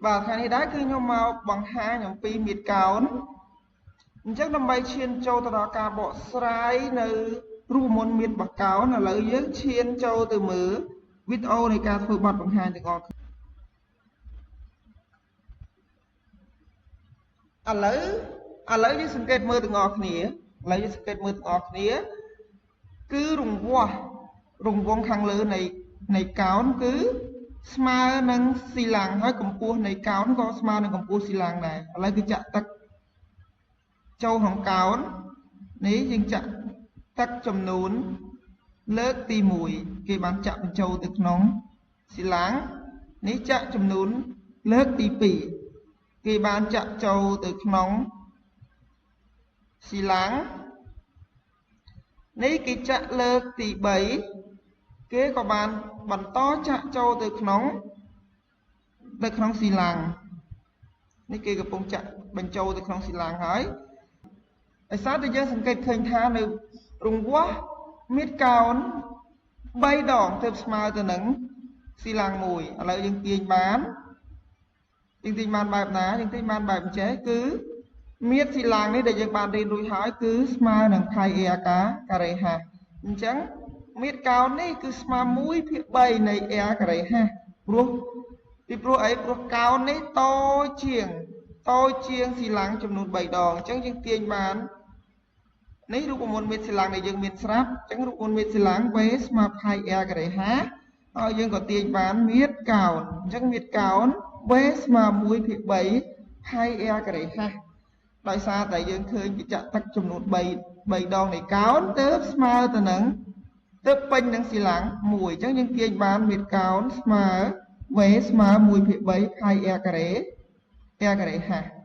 បាទថ្ងៃនេះដែរគឺខ្ញុំមកបង្ហាញអំពីមាត្រកោណអញ្ចឹងដើម្បីឈានចូលទៅដល់ការបកស្រាយនៅរូបមន្តមាត្របកោណឥឡូវយើងឈានចូលទៅមើលវីដេអូនៃការធ្វើបទបង្ហាញទាំងអស់ឥឡូវយើងសង្កេតមើលទាំងអស់គ្នាគឺរង្វង់ខាងលើនៃកោណគឺស្មើនឹងស៊ីឡាំងហើយកម្ពស់នៃកោណក៏ស្មើនឹងកម្ពស់ស៊ីឡាំងដែរឥឡូវគឺចាក់ទឹកចូលក្នុងកោណនេះយើងចាក់ទឹកចំនួនលើកទី1គេបានចាក់បញ្ចូលទៅក្នុងស៊ីឡាំងនេះចាក់ចំនួនលើកទី2គេបានចាក់ចូលទៅក្នុងស៊ីឡាំងនេះគេចាក់លើកទី3គេក៏បានបន្តចាក់ចូលទៅក្នុងស៊ីឡាំងនេះគេកំពុងចាក់បញ្ចូលទៅក្នុងស៊ីឡាំងហើយដោយសារតែយើងសង្កេតឃើញថានៅរង្វាស់មាត្រកោណ3ដងទើបស្មើទៅនឹងស៊ីឡាំងមួយឥឡូវយើងទាញបានបែបណាយើងទាញបានបែបអញ្ចេះគឺមាត្រស៊ីឡាំងនេះដែលយើងបានរៀនរួចហើយគឺស្មើនឹង πa ការ៉េ50អញ្ចឹងមាត្រកោណនេះគឺស្មើ1/3នៃ a ការ៉េ50ព្រោះកោណនេះតូចជាងស៊ីឡាំងចំនួន3ដងអញ្ចឹងយើងទាញបាននេះរូបមន្តមាត្រស៊ីឡាំងដែលយើងមានស្រាប់អញ្ចឹងរូបមន្តមាត្រស៊ីឡាំង v ស្មើ πa ការ៉េ50ហើយយើងក៏ទាញបានមាត្រកោណអញ្ចឹងមាត្រកោណ v ស្មើ1/3 πa ការ៉េ50ដោយសារតែយើងឃើញវាចាក់ទឹកចំនួន3ដងនៃកោណទើបស្មើទៅនឹងទើបពេញនឹងស៊ីឡាំង1អញ្ចឹងយើងទាញបានមាត្រកោណស្មើ v ស្មើ1/3 πaការ៉េ50